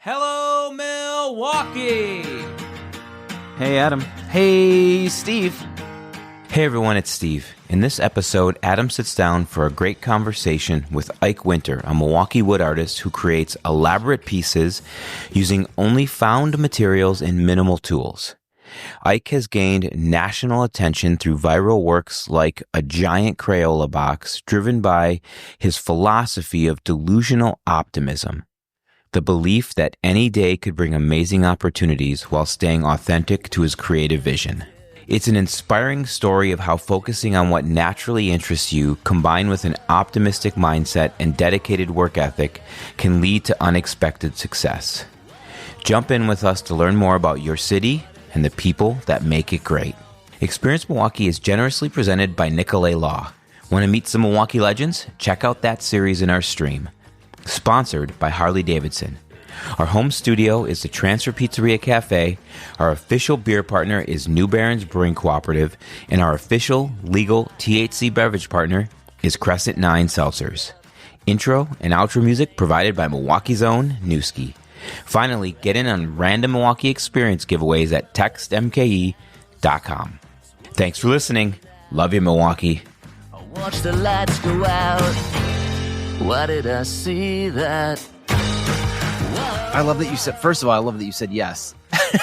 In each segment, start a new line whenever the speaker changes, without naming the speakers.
Hello, Milwaukee!
Hey, Adam.
Hey, Steve.
Hey, everyone, it's Steve. In this episode, Adam sits down for a great conversation with Ike Winter, a Milwaukee wood artist who creates elaborate pieces using only found materials and minimal tools. Ike has gained national attention through viral works like a giant Crayola box, driven by his philosophy of delusional optimism. The belief that any day could bring amazing opportunities while staying authentic to his creative vision. It's an inspiring story of how focusing on what naturally interests you, combined with an optimistic mindset and dedicated work ethic, can lead to unexpected success. Jump in with us to learn more about your city and the people that make it great. Experience Milwaukee is generously presented by Nicolay Law. Want to meet some Milwaukee legends? Check out that series in our stream. Sponsored by Harley-Davidson. Our home studio is the Transfer Pizzeria Cafe, our official beer partner is New Barons Brewing Cooperative, and our official legal THC beverage partner is Crescent 9 Seltzers. Intro and outro music provided by Milwaukee's own Newski. Finally, get in on random Milwaukee experience giveaways at textmke.com. Thanks for listening. Love you, Milwaukee.
I watch the lights go out. Why did I see that?
I love that you said, first of all, I love that you said yes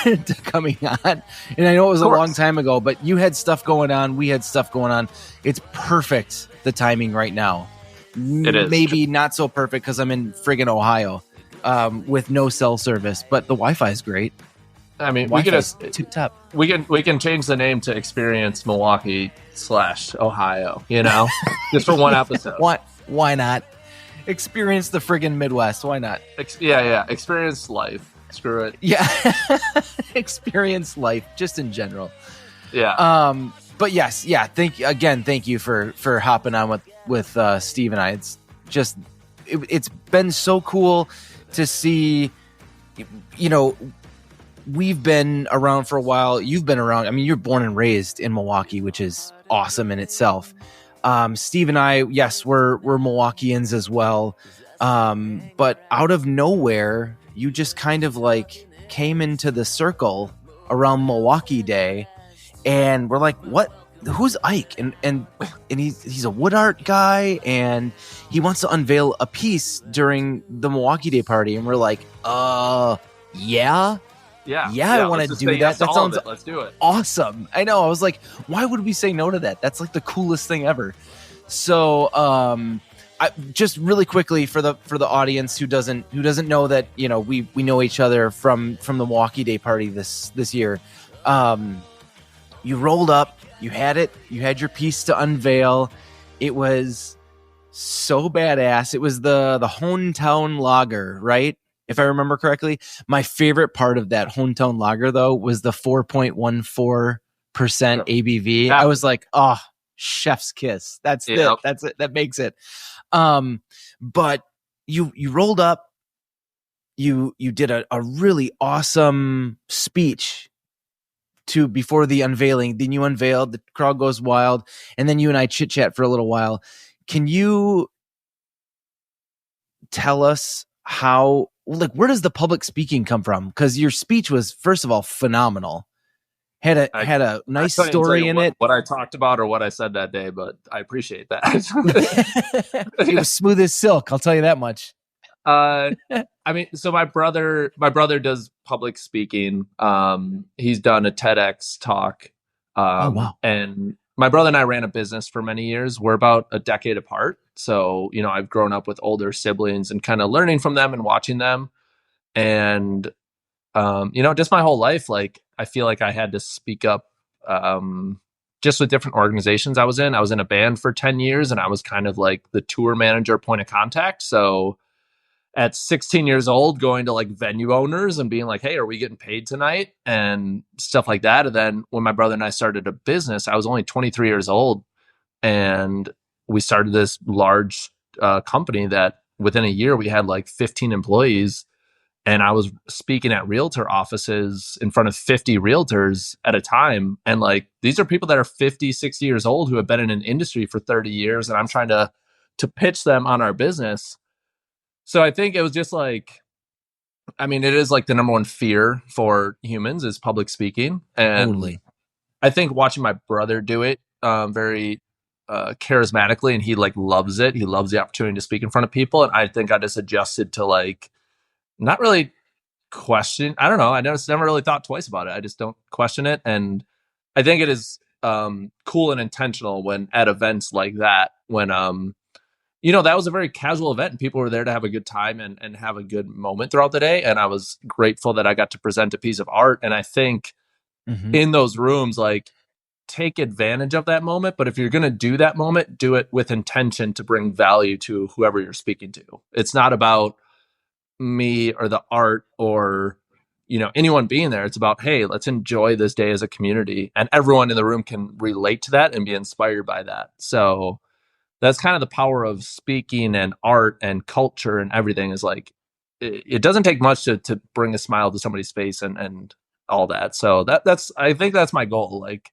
to coming on. And I know it was a long time ago, but you had stuff going on. We had stuff going on. It's perfect, the timing right now.
It is.
Maybe not so perfect because I'm in friggin' Ohio with no cell service, but the Wi-Fi is great.
I mean,
tip-top.
we can change the name to Experience Milwaukee /Ohio, you know, just for one episode.
Why not? Experience the friggin' Midwest. Why not?
Experience life. Screw it.
Yeah. Experience life, just in general.
Yeah.
But yes, yeah. Thank you for hopping on with Steve and I. It's just it's been so cool to see. You know, we've been around for a while. You've been around. I mean, you're born and raised in Milwaukee, which is awesome in itself. Steve and I, yes, we're Milwaukeeans as well. But out of nowhere, you just kind of like came into the circle around Milwaukee Day, and we're like, what? Who's Ike? And he's a wood art guy, and he wants to unveil a piece during the Milwaukee Day party. And we're like, yeah. I want to do that.
Yes,
that sounds
let's do it.
Awesome. I know. I was like, why would we say no to that? That's like the coolest thing ever. So, I just really quickly for the audience who doesn't know that, you know, we know each other from the Milwaukee Day party this year. You rolled up, you had your piece to unveil. It was so badass. It was the Hometown Lager, right? If I remember correctly. My favorite part of that Hometown Lager, though, was the 4.14% ABV.
Yeah.
I was like, oh, chef's kiss. That's it. That's it. That makes it. But you rolled up, you did a really awesome speech before the unveiling. Then you unveiled, the crowd goes wild, and then you and I chit chat for a little while. Can you tell us how, like, where does the public speaking come from? Because your speech was, first of all, phenomenal. Had a nice story in it.
What I talked about or what I said that day, but I appreciate that.
It was smooth as silk. I'll tell you that much.
I mean, so my brother does public speaking. He's done a TEDx talk.
Oh, wow.
And my brother and I ran a business for many years. We're about a decade apart. So, you know, I've grown up with older siblings and kind of learning from them and watching them. And, you know, just my whole life, like, I feel like I had to speak up just with different organizations I was in. I was in a band for 10 years and I was kind of like the tour manager, point of contact. So at 16 years old, going to like venue owners and being like, hey, are we getting paid tonight? And stuff like that. And then when my brother and I started a business, I was only 23 years old. And we started this large company that within a year we had like 15 employees. And I was speaking at realtor offices in front of 50 realtors at a time. And like, these are people that are 50, 60 years old who have been in an industry for 30 years. And I'm trying to pitch them on our business. So I think it was just like, I mean, it is like the number one fear for humans is public speaking. And
Totally.
I think watching my brother do it very charismatically, and he like loves it. He loves the opportunity to speak in front of people. And I think I just adjusted to like not really question. I don't know. I never really thought twice about it. I just don't question it. And I think it is cool and intentional when at events like that, when that was a very casual event and people were there to have a good time and have a good moment throughout the day. And I was grateful that I got to present a piece of art. And I think in those rooms, like, take advantage of that moment. But if you're going to do that moment, do it with intention to bring value to whoever you're speaking to. It's not about me or the art or anyone being there. It's about, hey, let's enjoy this day as a community, and everyone in the room can relate to that and be inspired by that. So that's kind of the power of speaking and art and culture and everything, is like it doesn't take much to bring a smile to somebody's face and all that. So that's I think that's my goal. Like,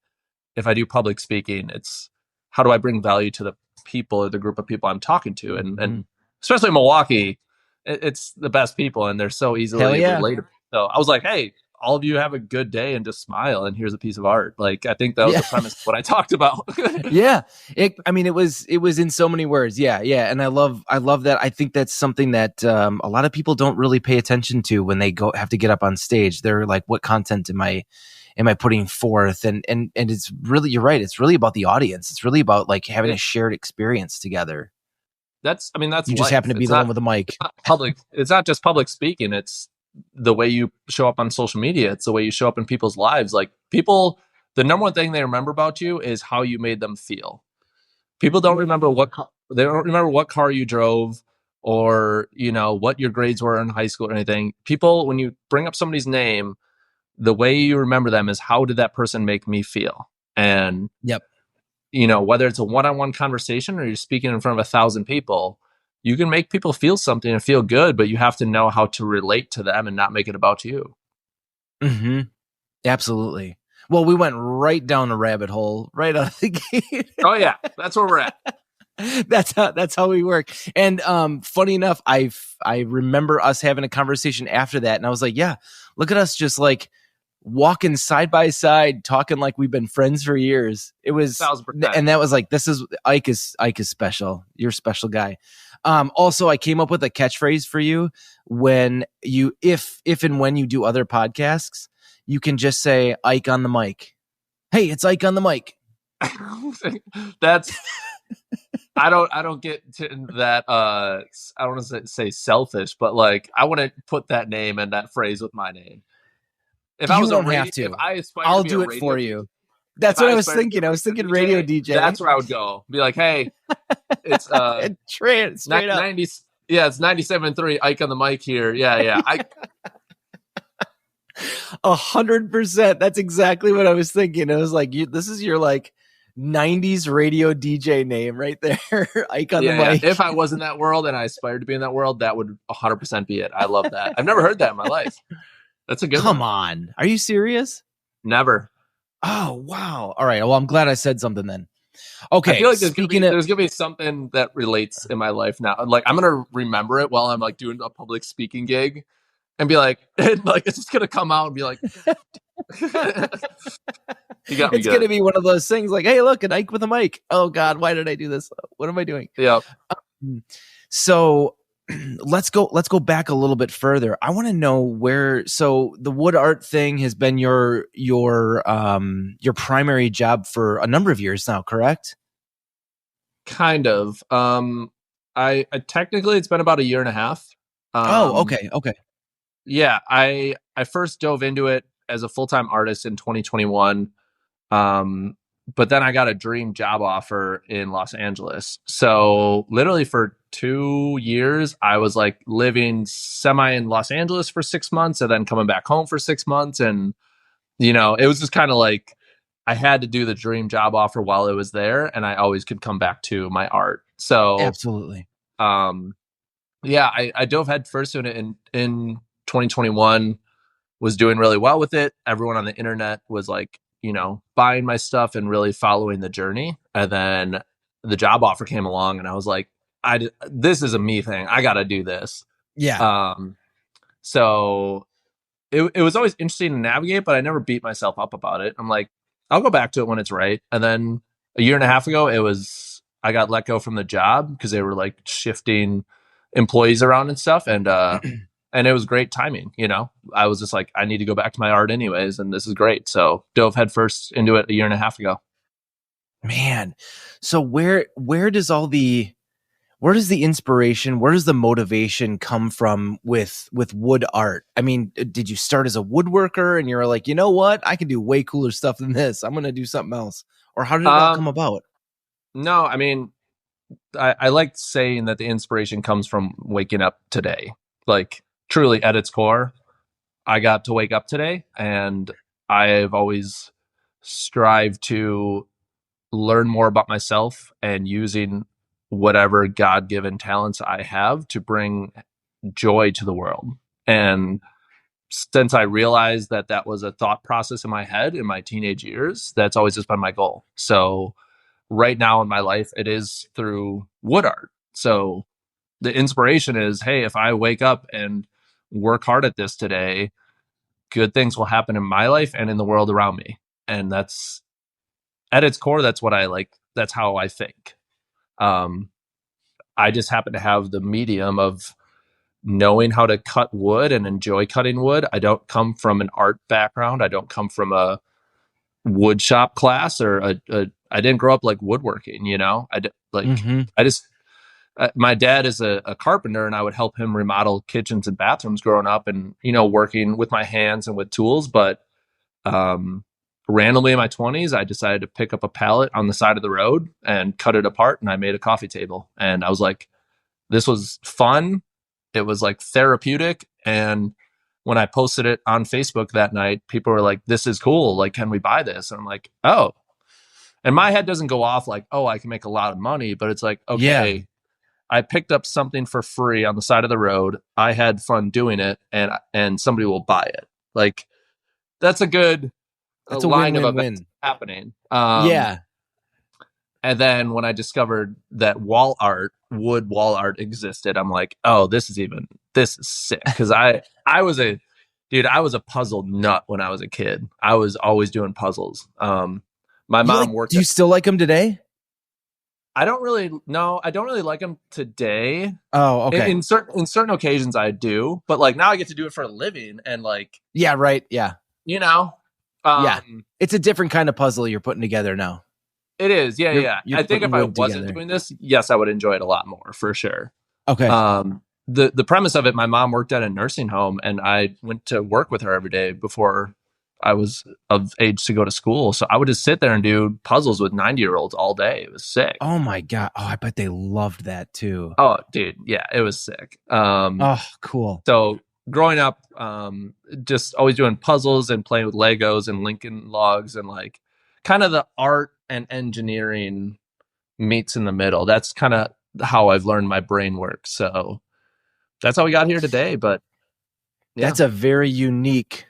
if I do public speaking, it's how do I bring value to the people or the group of people I'm talking to, and especially in Milwaukee, it's the best people and they're so easily relatable. So I was like, hey, all of you have a good day and just smile, and here's a piece of art. Like, I think that was the premise of what I talked about.
Yeah. It was in so many words. Yeah. Yeah. And I love that. I think that's something that a lot of people don't really pay attention to when they have to get up on stage. They're like, what content am I putting forth? And it's really, you're right. It's really about the audience. It's really about like having a shared experience together.
That's you
life. Just happen to be the one with the mic.
It's not just public speaking. It's the way you show up on social media. It's the way you show up in people's lives. Like, people, the number one thing they remember about you is how you made them feel. People don't remember what car you drove, or what your grades were in high school or anything. People, when you bring up somebody's name, the way you remember them is, how did that person make me feel? And whether it's a one-on-one conversation or you're speaking in front of 1,000 people, you can make people feel something and feel good, but you have to know how to relate to them and not make it about you.
Mm-hmm. Absolutely. Well, we went right down the rabbit hole right out of the gate.
Oh yeah, that's where we're at.
That's how we work. And funny enough, I remember us having a conversation after that, and I was like, yeah, look at us just like walking side by side, talking like we've been friends for years. It was
1,000%.
And that was like, this is Ike is special. You're a special guy. Also, I came up with a catchphrase for you when you, if and when you do other podcasts, you can just say Ike on the mic. Hey, it's Ike on the mic.
That's, I don't get to that. I don't want to say selfish, but like, I want to put that name and that phrase with my name. If I was
don't have to.
If I aspired
I'll
to be
do
a
it
radio
for you. That's what I was thinking. I was thinking radio DJ.
That's where I would go. Be like, hey, it's
straight up.
90. Yeah, it's 97.3 Ike on the mic here. Yeah.
100%. That's exactly what I was thinking. I was like, this is your like 90s radio DJ name right there. Ike on the mic.
If I was in that world and I aspired to be in that world, that would 100% be it. I love that. I've never heard that in my life. That's a good
Come
one.
on. Are you serious?
Never.
Oh, wow. All right. Well, I'm glad I said something then. Okay.
I feel like there's going to be something that relates in my life now. Like, I'm going to remember it while I'm like doing a public speaking gig and be like, it's just going to come out and be like, you got me.
It's going to be one of those things like, hey, look, an Ike with a mic. Oh God, why did I do this? What am I doing?
Yeah.
So let's go back a little bit further. I want to know where, so the wood art thing has been your primary job for a number of years now, correct?
Kind of. I technically it's been about 1.5 years.
Okay.
Yeah, I first dove into it as a full-time artist in 2021. But then I got a dream job offer in Los Angeles. So literally for 2 years, I was like living semi in Los Angeles for 6 months and then coming back home for 6 months. And, it was just kind of like I had to do the dream job offer while it was there. And I always could come back to my art. So
absolutely.
Yeah, I dove head first in it in 2021, was doing really well with it. Everyone on the internet was like, buying my stuff and really following the journey. And then the job offer came along and I was like, this is a me thing. I got to do this.
Yeah.
So it was always interesting to navigate, but I never beat myself up about it. I'm like, I'll go back to it when it's right. And then a year and a half ago, I got let go from the job because they were like shifting employees around and stuff. And it was great timing. I was just like, I need to go back to my art anyways. And this is great. So dove headfirst into it a year and a half ago.
Man. So where does the inspiration, where does the motivation come from with wood art? I mean, did you start as a woodworker and you're like, you know what? I can do way cooler stuff than this. I'm going to do something else. Or how did it all come about?
No, I mean, I like saying that the inspiration comes from waking up today. Like truly at its core, I got to wake up today, and I've always strived to learn more about myself and using whatever God-given talents I have to bring joy to the world. And since I realized that was a thought process in my head in my teenage years, that's always just been my goal. So right now in my life, it is through wood art. So the inspiration is, hey, if I wake up and work hard at this today, good things will happen in my life and in the world around me. And that's at its core, that's what I like. That's how I think. I just happen to have the medium of knowing how to cut wood and enjoy cutting wood. I don't come from an art background. I don't come from a wood shop class or I didn't grow up like woodworking, my dad is a carpenter, and I would help him remodel kitchens and bathrooms growing up, and working with my hands and with tools. But randomly in my 20s, I decided to pick up a pallet on the side of the road and cut it apart, and I made a coffee table. And I was like, this was fun. It was like therapeutic. And when I posted it on Facebook that night, people were like, this is cool. Like, can we buy this? And I'm like, oh. And my head doesn't go off like, oh, I can make a lot of money. But it's like, okay, yeah. I picked up something for free on the side of the road. I had fun doing it, and somebody will buy it. Like, that's a good line of events happening.
Yeah.
And then when I discovered that wood wall art existed, I'm like, oh, this is sick. Because I was a puzzle nut when I was a kid. I was always doing puzzles. My mom worked.
Do you still like them today?
I don't really like them today.
Oh, okay.
In certain occasions I do, but like now I get to do it for a living, and like,
yeah, right. Yeah.
Yeah.
It's a different kind of puzzle you're putting together now.
It is. Yeah.
You're
I think if I wasn't doing this, yes, I would enjoy it a lot more for sure.
Okay.
The premise of it, my mom worked at a nursing home, and I went to work with her every day before I was of age to go to school. So I would just sit there and do puzzles with 90-year-olds all day. It was sick.
Oh my God. Oh, I bet they loved that too.
Oh, dude. Yeah, it was sick.
Cool.
So growing up, just always doing puzzles and playing with Legos and Lincoln Logs, and like kind of the art and engineering meets in the middle. That's kind of how I've learned my brain works. So that's how we got here today. But yeah.
That's a very unique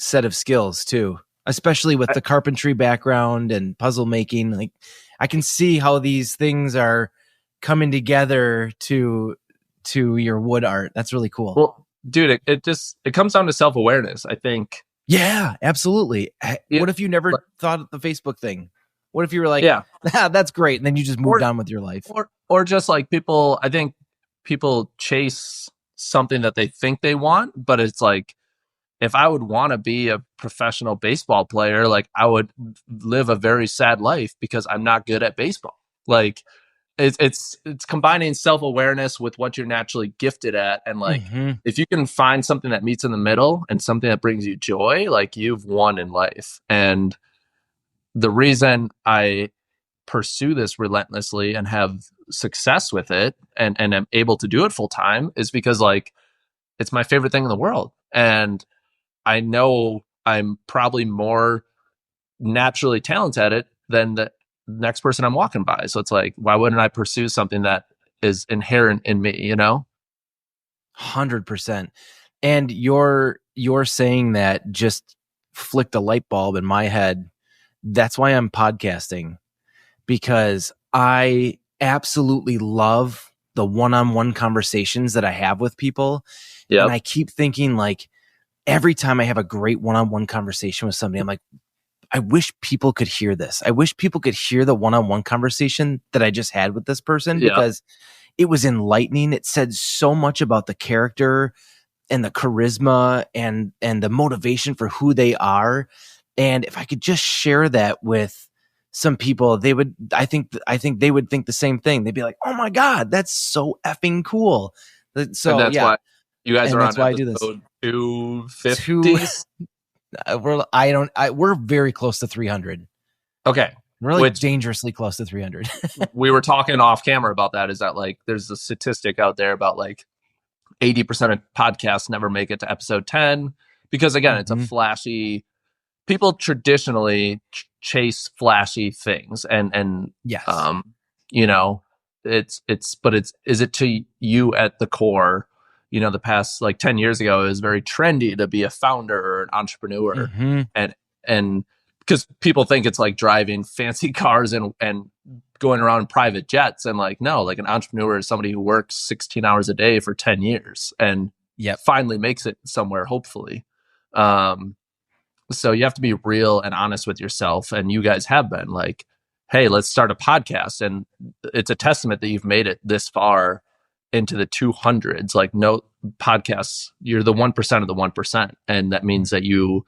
set of skills too, especially with the carpentry background and puzzle making. Like, I can see how these things are coming together to your wood art. That's really cool.
Well, dude, it comes down to self-awareness, I think.
Yeah, absolutely.
Yeah.
What if you never thought of the Facebook thing? What if you were like, yeah, that's great, and then you just moved on with your life?
Or just like I think people chase something that they think they want, but it's like, if I would want to be a professional baseball player, like, I would live a very sad life because I'm not good at baseball. Like, it's combining self-awareness with what you're naturally gifted at. And like, if you can find something that meets in the middle and something that brings you joy, like, you've won in life. And the reason I pursue this relentlessly and have success with it and am able to do it full time is because, like, it's my favorite thing in the world. And I know I'm probably more naturally talented at it than the next person I'm walking by. So it's like, why wouldn't I pursue something that is inherent in me,
100%. And you're saying that just flicked a light bulb in my head. That's why I'm podcasting, because I absolutely love the one-on-one conversations that I have with people.
Yep.
And I keep thinking, like, every time I have a great one-on-one conversation with somebody, I'm like, I wish people could hear this. I wish people could hear the one-on-one conversation that I just had with this person, because it was enlightening. It said so much about the character and the charisma and the motivation for who they are. And if I could just share that with some people, they would, I think they would think the same thing. They'd be like, oh my God, that's so effing cool. So
and that's why you guys
And
are
that's
on
why I do this.
episode 250.
We're very close to 300.
Okay.
We're like
Which-
dangerously close to 300.
We were talking off camera about that. Is that like there's a statistic out there about like 80% of podcasts never make it to episode 10 because again, it's a flashy. People traditionally chase flashy things, and
Yes.
you know, is it to you at the core? You know, the past like 10 years ago, it was very trendy to be a founder or an entrepreneur, and because people think it's like driving fancy cars and going around in private jets, and like no, like an entrepreneur is somebody who works 16 hours a day for 10 years and finally makes it somewhere, hopefully. So you have to be real and honest with yourself, and you guys have been like, hey, let's start a podcast, and it's a testament that you've made it this far into the 200s. Like, no podcasts, you're the 1% of the 1%, and that means that you,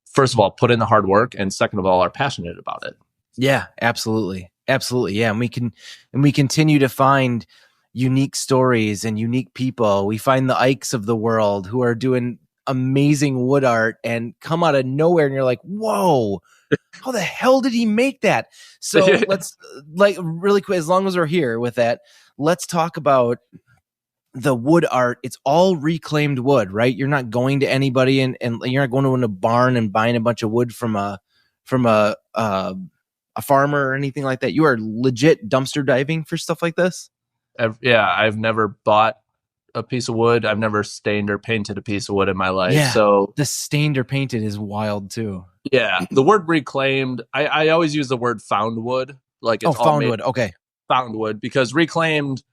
first of all, put in the hard work, and second of all, are passionate about it.
Yeah, absolutely. Yeah. And we continue to find unique stories and unique people. We find the Ikes of the world who are doing amazing wood art and come out of nowhere, and you're like, whoa, how the hell did he make that? So let's, like, really quick, as long as we're here with that, let's talk about the wood art. It's all reclaimed wood, right? You're not going to anybody and you're not going to a barn and buying a bunch of wood from a farmer or anything like that. You are legit dumpster diving for stuff like this.
I've never bought a piece of wood. I've never stained or painted a piece of wood in my life.
Yeah,
so
the stained or painted is wild too.
Yeah, the word reclaimed, I always use the word found wood. Like it's
found wood. Okay,
found wood, because reclaimed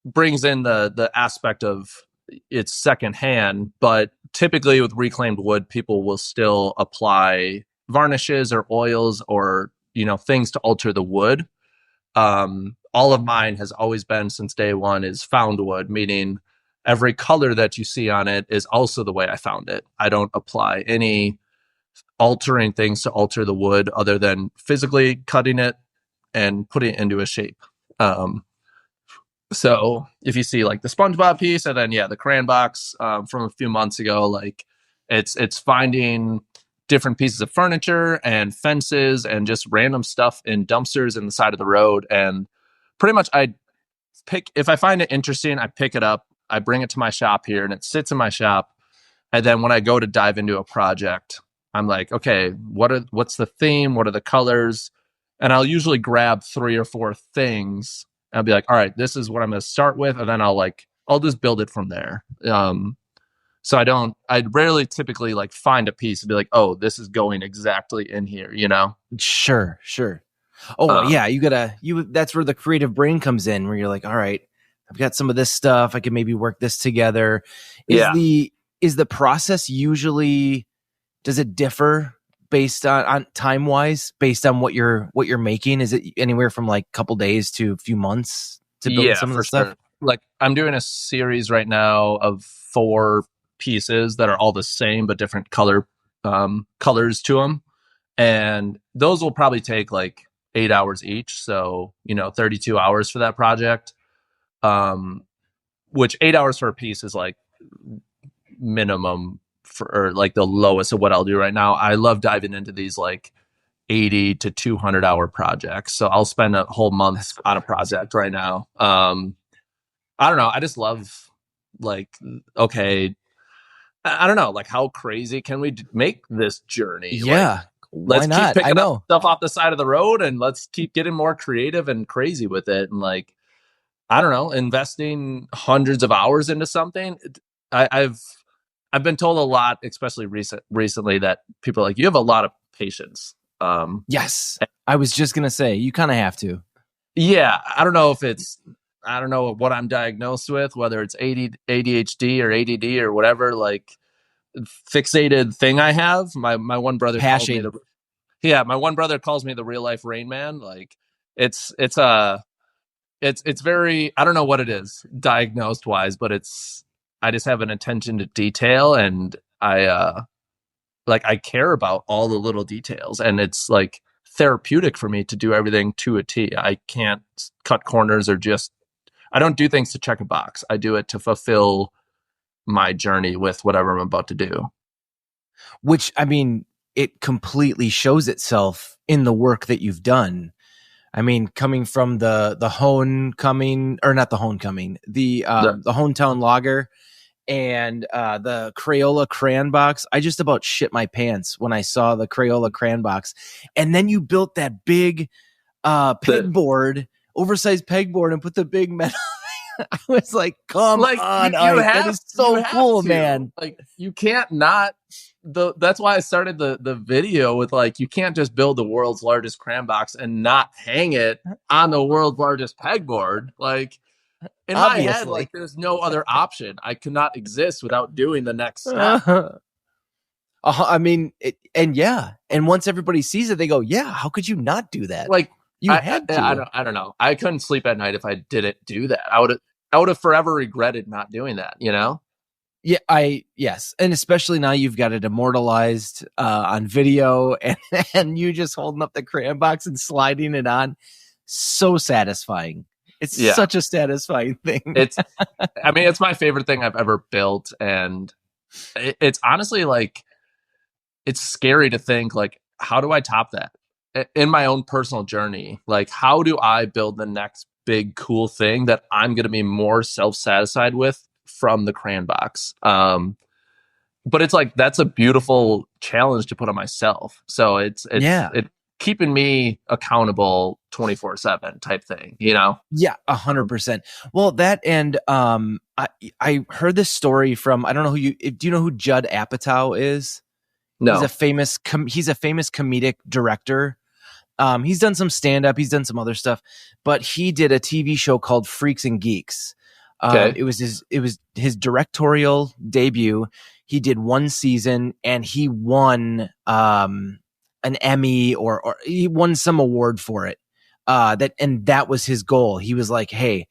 brings in the aspect of it's secondhand, but typically with reclaimed wood, people will still apply varnishes or oils or things to alter the wood. All of mine has always been, since day one, is found wood, meaning every color that you see on it is also the way I found it. I don't apply any altering things to alter the wood other than physically cutting it and putting it into a shape. So if you see like the SpongeBob piece, and then the crayon box from a few months ago, like it's finding different pieces of furniture and fences and just random stuff in dumpsters in the side of the road, and pretty much if I find it interesting, I pick it up, I bring it to my shop here, and it sits in my shop. And then when I go to dive into a project, I'm like, okay, what's the theme? What are the colors? And I'll usually grab 3 or 4 things. And I'll be like, all right, this is what I'm going to start with. And then I'll just build it from there. So I'd rarely typically like find a piece and be like, oh, this is going exactly in here,
Sure. Oh yeah. That's where the creative brain comes in, where you're like, all right, I've got some of this stuff. I can maybe work this together. Is the process usually, does it differ based on time wise, based on what you're making? Is it anywhere from like a couple days to a few months to build some of the stuff?
Sure. Like I'm doing a series right now of 4 pieces that are all the same but different colors to them, and those will probably take like 8 hours each, so 32 hours for that project, which 8 hours for a piece is like minimum or like the lowest of what I'll do right now. I love diving into these like 80 to 200 hour projects, so I'll spend a whole month on a project right now. I don't know, I just love, like, okay, I don't know, like, how crazy can we make this journey?
Yeah.
Like, let's
why not?
keep picking
I know.
up stuff off the side of the road, and let's keep getting more creative and crazy with it. And like, I don't know, investing hundreds of hours into something. I've been told a lot, especially recently, that people are like, you have a lot of patience.
Yes. I was just going to say, you kind of have to.
Yeah. I don't know if it's I don't know what I'm diagnosed with, whether it's ADHD or ADD or whatever, like fixated thing I have. My one brother calls me
Passion.
my one brother calls me the real life Rain Man. Like it's it's very, I don't know what it is diagnosed wise, but I just have an attention to detail, and I care about all the little details, and it's like therapeutic for me to do everything to a T. I can't cut corners I don't do things to check a box. I do it to fulfill my journey with whatever I'm about to do.
Which, I mean, it completely shows itself in the work that you've done. I mean, coming from the homecoming, or not the homecoming, the hometown lager and the Crayola crayon box, I just about shit my pants when I saw the Crayola crayon box. And then you built that big pegboard, oversized pegboard, and put the big metal. I was like, come on, Ike, that is so cool, man.
Like, you can't not. That's why I started the video with, like, you can't just build the world's largest crayon box and not hang it on the world's largest pegboard. Like, in
Obviously.
my head, like, there's no other option. I could not exist without doing the next step.
I mean, and once everybody sees it, they go, yeah, how could you not do that?
Like,
had to.
I don't know. I couldn't sleep at night if I didn't do that. I would have forever regretted not doing that, you know?
Yeah, yes. And especially now you've got it immortalized on video, and you just holding up the crayon box and sliding it on. So satisfying. It's such a satisfying thing.
It's my favorite thing I've ever built. And it's honestly, like, it's scary to think, like, how do I top that in my own personal journey? Like, how do I build the next big cool thing that I'm going to be more self-satisfied with from the crayon box? But it's like, that's a beautiful challenge to put on myself. So it's keeping me accountable 24/7 type thing, you know?
Yeah, 100%. Well, that, and I heard this story from, I don't know do you know who Judd Apatow is?
No.
He's a famous comedic director. He's done some stand-up, he's done some other stuff, but he did a TV show called Freaks and Geeks.
Okay.
It was his directorial debut. He did one season and he won an Emmy, or he won some award for it. That was his goal. He was like, hey,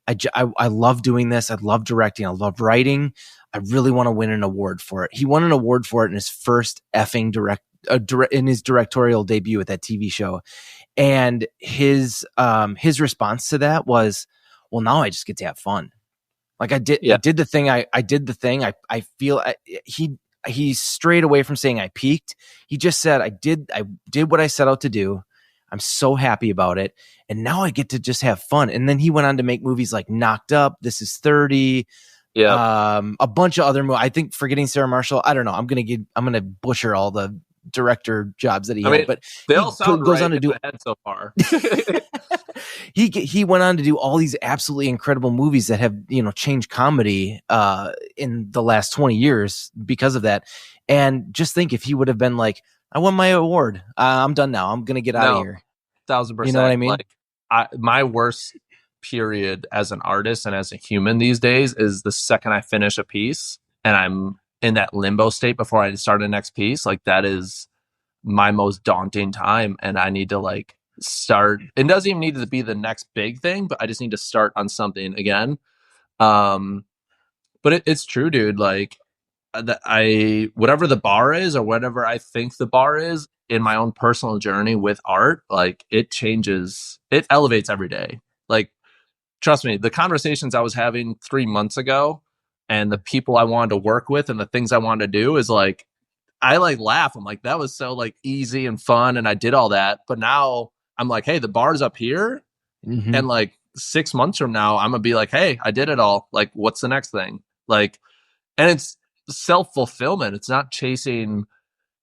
I love doing this. I love directing. I love writing. I really want to win an award for it. He won an award for it in his first effing in his directorial debut at that TV show. And his response to that was, well, now I just get to have fun. Like, I did the thing. I feel he strayed away from saying I peaked. He just said, I did what I set out to do. I'm so happy about it. And now I get to just have fun. And then he went on to make movies like Knocked Up, This Is 30, a bunch of other movies. I think Forgetting Sarah Marshall. I don't know. I'm gonna butcher all the director jobs that he had, but
they all sound
goes
right
on to do
so far.
He went on to do all these absolutely incredible movies that have, changed comedy in the last 20 years because of that. And just think, if he would have been like, I won my award, I'm done now, I'm gonna get out of here.
1,000%.
You know what I mean?
Like, my worst period as an artist and as a human these days is the second I finish a piece and I'm in that limbo state before I start the next piece. Like, that is my most daunting time, and I need to, like, start. It doesn't even need to be the next big thing, but I just need to start on something again. But it's true, dude. Like, whatever the bar is, or whatever I think the bar is in my own personal journey with art, like, it changes, it elevates every day. Like, trust me, the conversations I was having 3 months ago and the people I wanted to work with and the things I wanted to do is like, I like laugh. I'm like, that was so like easy and fun, and I did all that. But now I'm like, hey, the bar's up here.
Mm-hmm.
And like 6 months from now, I'm gonna be like, hey, I did it all. Like, what's the next thing? Like, and it's self-fulfillment. It's not chasing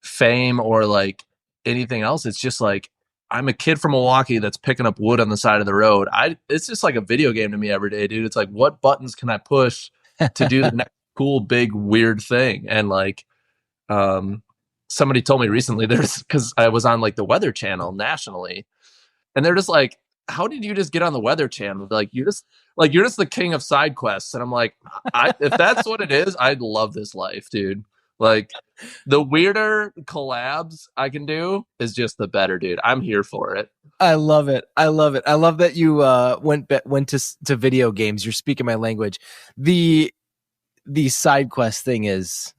fame or like anything else. It's just like, I'm a kid from Milwaukee that's picking up wood on the side of the road. It's just like a video game to me every day, dude. It's like, what buttons can I push to do the next cool, big, weird thing? And like, somebody told me recently, because I was on like the Weather Channel nationally, and they're just like, how did you just get on the Weather Channel? Like you're just the king of side quests. And I'm like, if that's what it is, I'd love this life, dude. Like the weirder collabs I can do is just the better, dude. I'm here for it.
I love it. I love it. I love that you went to video games. You're speaking my language. The side quest thing is,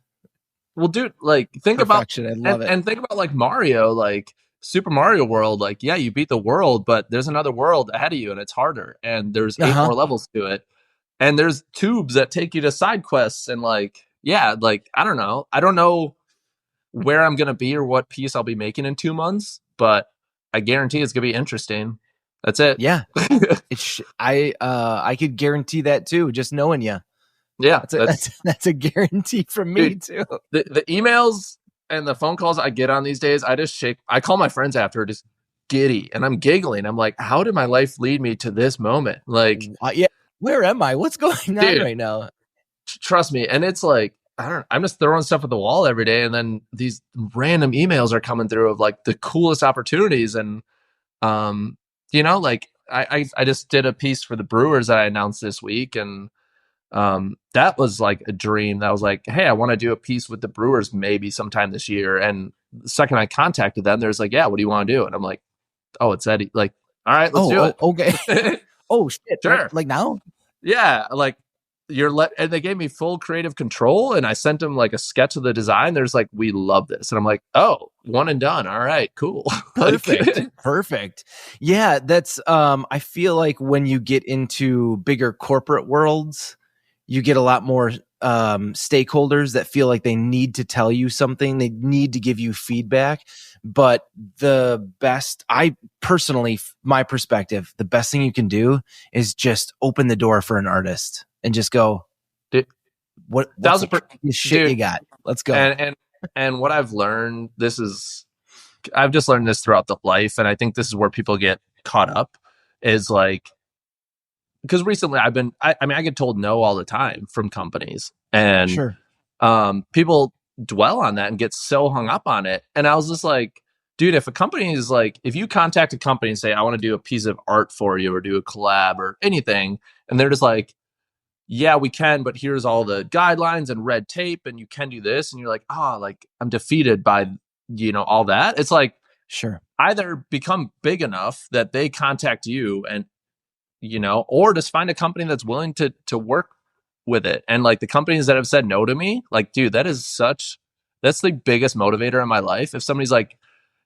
well, dude, like think
perfection.
about
I love it.
And think about like Mario, like Super Mario World. Like, yeah, you beat the world, but there's another world ahead of you, and it's harder. And there's 8 more levels to it, and there's tubes that take you to side quests. And like, yeah, like I don't know where I'm gonna be or what piece I'll be making in 2 months, but I guarantee it's gonna be interesting. That's it.
Yeah, I could guarantee that too. Just knowing you.
Yeah,
that's a guarantee from me, dude, too.
The emails and the phone calls I get on these days, I just shake. I call my friends after, just giddy, and I'm giggling. I'm like, how did my life lead me to this moment? Like,
yeah, where am I? What's going on right now?
Trust me. And it's like, I'm just throwing stuff at the wall every day, and then these random emails are coming through of like the coolest opportunities. And like I just did a piece for the Brewers that I announced this week, and that was like a dream. That was like, hey, I want to do a piece with the Brewers maybe sometime this year. And the second I contacted them, there's like, yeah, what do you want to do? And I'm like, oh, it's Eddie. Like, all right, let's do it.
Okay. Oh shit.
Sure.
Like now?
Yeah. Like and they gave me full creative control, and I sent them like a sketch of the design. There's like, we love this. And I'm like, oh, one and done. All right, cool.
Perfect. Perfect. Yeah. That's, I feel like when you get into bigger corporate worlds, you get a lot more stakeholders that feel like they need to tell you something. They need to give you feedback. But the best, I personally, my perspective, the best thing you can do is just open the door for an artist and just go, what's the shit you got? Let's go.
And what I've learned, I've just learned this throughout the life. And I think this is where people get caught up, is like, because recently I get told no all the time from companies, and
sure.
People dwell on that and get so hung up on it. And I was just like, dude, if a company is like, if you contact a company and say, I want to do a piece of art for you or do a collab or anything, and they're just like, yeah, we can, but here's all the guidelines and red tape, and you can do this, and you're like, like I'm defeated by all that. It's like,
sure,
either become big enough that they contact you, and or just find a company that's willing to work with it. And like the companies that have said no to me, like, dude, that's the biggest motivator in my life. If somebody's like,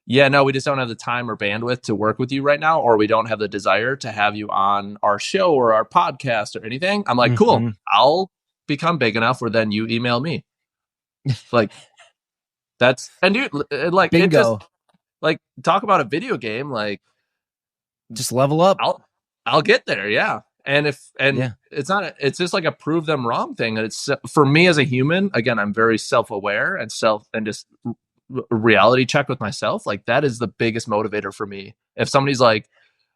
yeah, no, we just don't have the time or bandwidth to work with you right now, or we don't have the desire to have you on our show or our podcast or anything, I'm like, cool, I'll become big enough where then you email me. Like and dude, like,
bingo.
It just, like, talk about a video game, like,
just level up.
I'll get there. Yeah. It's just like a prove them wrong thing. And it's, for me as a human, again, I'm very self-aware and just reality check with myself. Like, that is the biggest motivator for me. If somebody's like,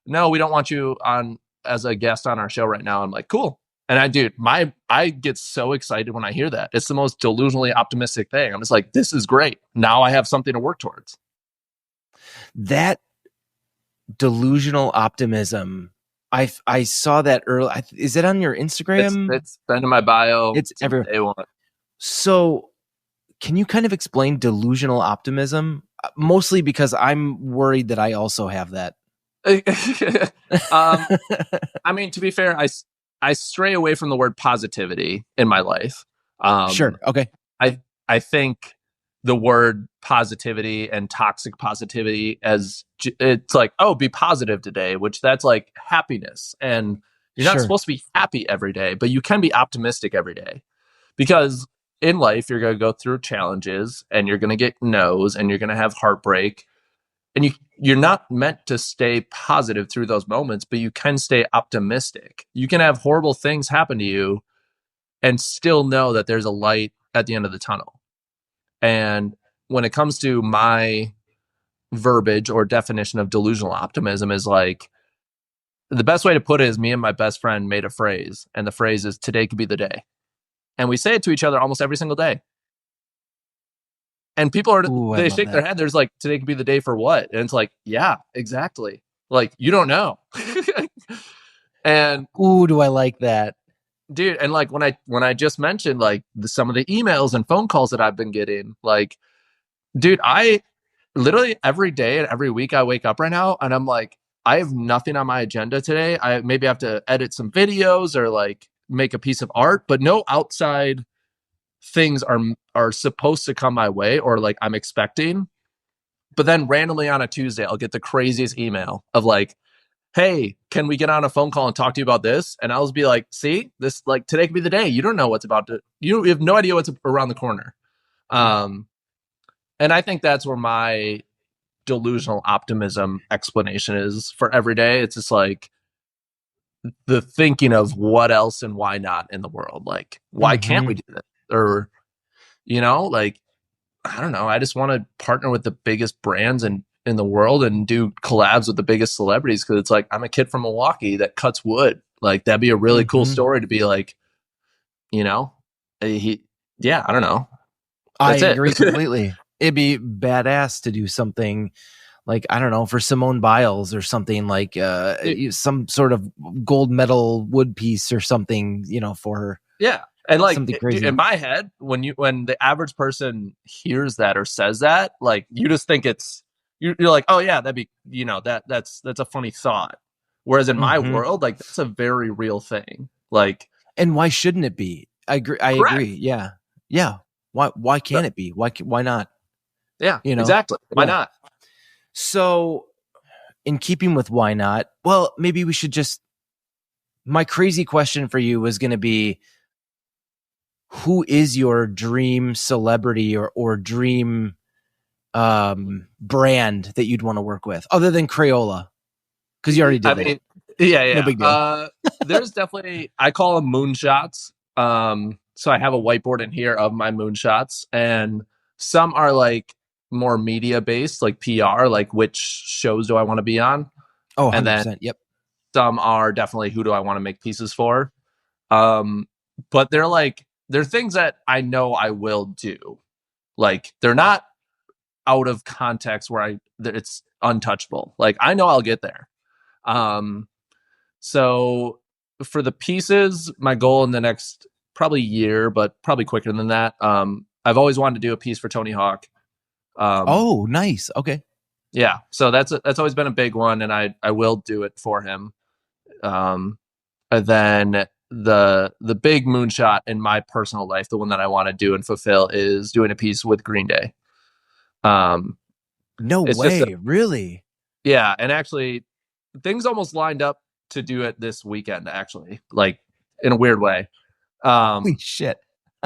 no, we don't want you on as a guest on our show right now, I'm like, cool. And I get so excited when I hear that. It's the most delusionally optimistic thing. I'm just like, this is great. Now I have something to work towards.
That delusional optimism, I saw that early. Is it on your Instagram?
It's been in my bio.
It's everywhere. Day one. So can you kind of explain delusional optimism? Mostly because I'm worried that I also have that.
I mean, to be fair, I stray away from the word positivity in my life.
Sure. Okay.
I think the word positivity and toxic positivity, as it's like, oh, be positive today, which that's like happiness. And you're not supposed to be happy every day, but you can be optimistic every day, because in life, you're going to go through challenges, and you're going to get no's, and you're going to have heartbreak, and you're not meant to stay positive through those moments, but you can stay optimistic. You can have horrible things happen to you and still know that there's a light at the end of the tunnel. And when it comes to my verbiage or definition of delusional optimism, is like, the best way to put it is, me and my best friend made a phrase, and the phrase is, today could be the day. And we say it to each other almost every single day. And people they shake their head. There's like, today could be the day for what? And it's like, yeah, exactly. Like, you don't know. And
Ooh, do I like that?
dude, and like when I just mentioned like some of the emails and phone calls that I've been getting, like, dude, I literally every day and every week I wake up right now and I'm like, I have nothing on my agenda today. I maybe have to edit some videos or like make a piece of art, but no outside things are supposed to come my way or like I'm expecting. But then randomly on a Tuesday, I'll get the craziest email of like, hey, can we get on a phone call and talk to you about this? And I'll just be like, see, this like today could be the day. You don't know what's about to, you have no idea what's around the corner. And I think that's where my delusional optimism explanation is for every day. It's just like the thinking of what else and why not in the world. Like, why can't we do that? Or, like, I don't know. I just want to partner with the biggest brands in the world and do collabs with the biggest celebrities. Cause it's like, I'm a kid from Milwaukee that cuts wood. Like, that'd be a really cool story to be like, I don't know.
I agree completely. It'd be badass to do something like, I don't know, for Simone Biles or something like some sort of gold medal wood piece or something, for her.
Yeah. And like
crazy.
In my head, when the average person hears that or says that, like you just think it's you're like, oh yeah, that'd be that's a funny thought. Whereas in my world, like that's a very real thing. Like,
and why shouldn't it be? I agree. I agree. Yeah. Yeah. Why can't it be? Why not?
Yeah. Exactly. Why not?
So, in keeping with why not? Well, maybe we should just. My crazy question for you was going to be, who is your dream celebrity or dream brand that you'd want to work with, other than Crayola? Because you already did that.
Yeah.
No big deal.
There's definitely, I call them moonshots. So I have a whiteboard in here of my moonshots, and some are like more media based, like PR, like which shows do I want to be on?
Oh, 100%.
And then some are definitely who do I want to make pieces for? But they're things that I know I will do. Like, they're not out of context where it's untouchable. Like, I know I'll get there. So for the pieces, my goal in the next probably year, but probably quicker than that. I've always wanted to do a piece for Tony Hawk.
Oh, nice. Okay.
Yeah. So that's always been a big one, and I will do it for him. And then the big moonshot in my personal life, the one that I want to do and fulfill, is doing a piece with Green Day.
No way, really?
Yeah, and actually, things almost lined up to do it this weekend. Actually, like in a weird way.
Holy shit!